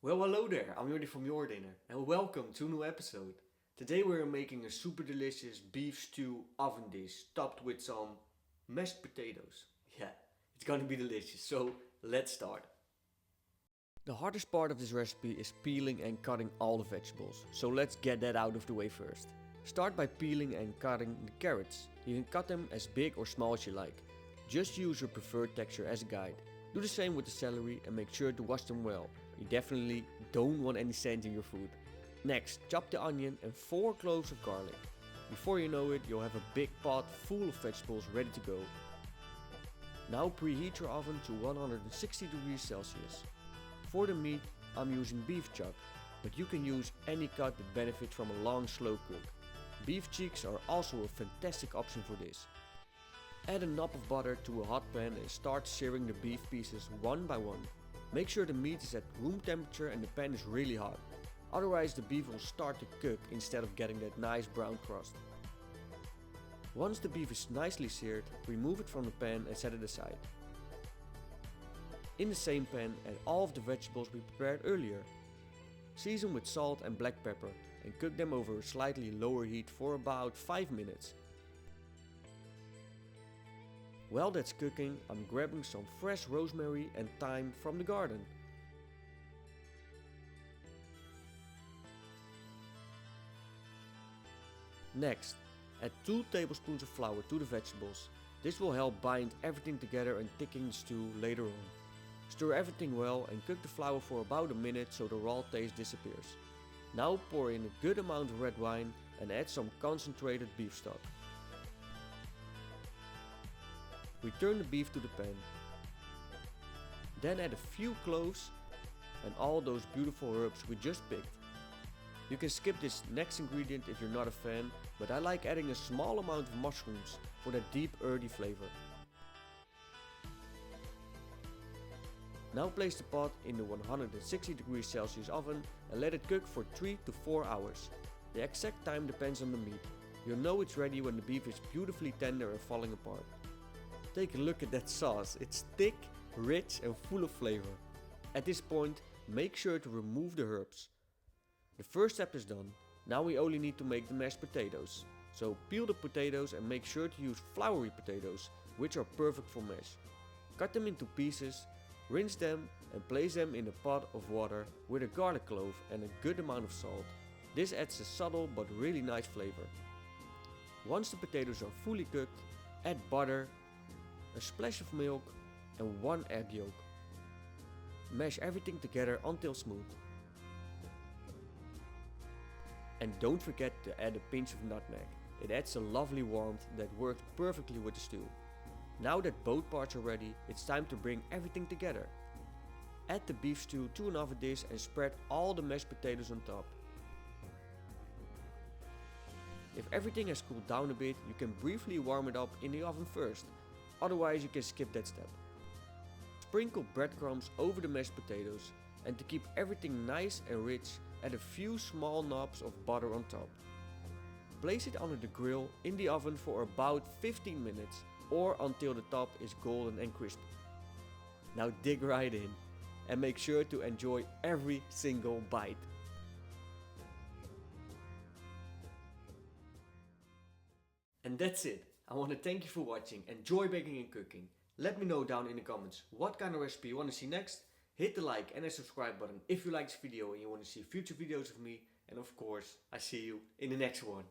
Well, hello there, I'm Jordi from Your Dinner, and welcome to a new episode. Today we're making a super delicious beef stew oven dish topped with some mashed potatoes. Yeah, it's gonna be delicious, so let's start. The hardest part of this recipe is peeling and cutting all the vegetables, so let's get that out of the way first. Start by peeling and cutting the carrots. You can cut them as big or small as you like. Just use your preferred texture as a guide. Do the same with the celery and make sure to wash them well. You definitely don't want any sand in your food. Next, chop the onion and 4 cloves of garlic. Before you know it, you'll have a big pot full of vegetables ready to go. Now preheat your oven to 160 degrees Celsius. For the meat, I'm using beef chuck, but you can use any cut that benefits from a long slow cook. Beef cheeks are also a fantastic option for this. Add a knob of butter to a hot pan and start searing the beef pieces one by one. Make sure the meat is at room temperature and the pan is really hot. Otherwise the beef will start to cook instead of getting that nice brown crust. Once the beef is nicely seared, remove it from the pan and set it aside. In the same pan, add all of the vegetables we prepared earlier. Season with salt and black pepper and cook them over a slightly lower heat for about 5 minutes. While that's cooking, I'm grabbing some fresh rosemary and thyme from the garden. Next, add 2 tablespoons of flour to the vegetables. This will help bind everything together and thicken the stew later on. Stir everything well and cook the flour for about a minute so the raw taste disappears. Now pour in a good amount of red wine and add some concentrated beef stock. Return the beef to the pan. Then add a few cloves and all those beautiful herbs we just picked. You can skip this next ingredient if you're not a fan, but I like adding a small amount of mushrooms for that deep earthy flavor. Now place the pot in the 160 degrees Celsius oven and let it cook for 3 to 4 hours. The exact time depends on the meat. You'll know it's ready when the beef is beautifully tender and falling apart. Take a look at that sauce, it's thick, rich and full of flavor. At this point, make sure to remove the herbs. The first step is done. Now we only need to make the mashed potatoes. So peel the potatoes and make sure to use floury potatoes, which are perfect for mash. Cut them into pieces, rinse them and place them in a pot of water with a garlic clove and a good amount of salt. This adds a subtle but really nice flavor. Once the potatoes are fully cooked, add butter, a splash of milk and 1 egg yolk. Mash everything together until smooth. And don't forget to add a pinch of nutmeg. It adds a lovely warmth that works perfectly with the stew. Now that both parts are ready, it's time to bring everything together. Add the beef stew to another dish and spread all the mashed potatoes on top. If everything has cooled down a bit, you can briefly warm it up in the oven first. Otherwise you can skip that step. Sprinkle breadcrumbs over the mashed potatoes and to keep everything nice and rich, add a few small knobs of butter on top. Place it under the grill in the oven for about 15 minutes or until the top is golden and crispy. Now dig right in and make sure to enjoy every single bite. And that's it. I want to thank you for watching. Enjoy baking and cooking. Let me know down in the comments what kind of recipe you want to see next. Hit the like and the subscribe button if you like this video and you want to see future videos of me. And of course, I see you in the next one.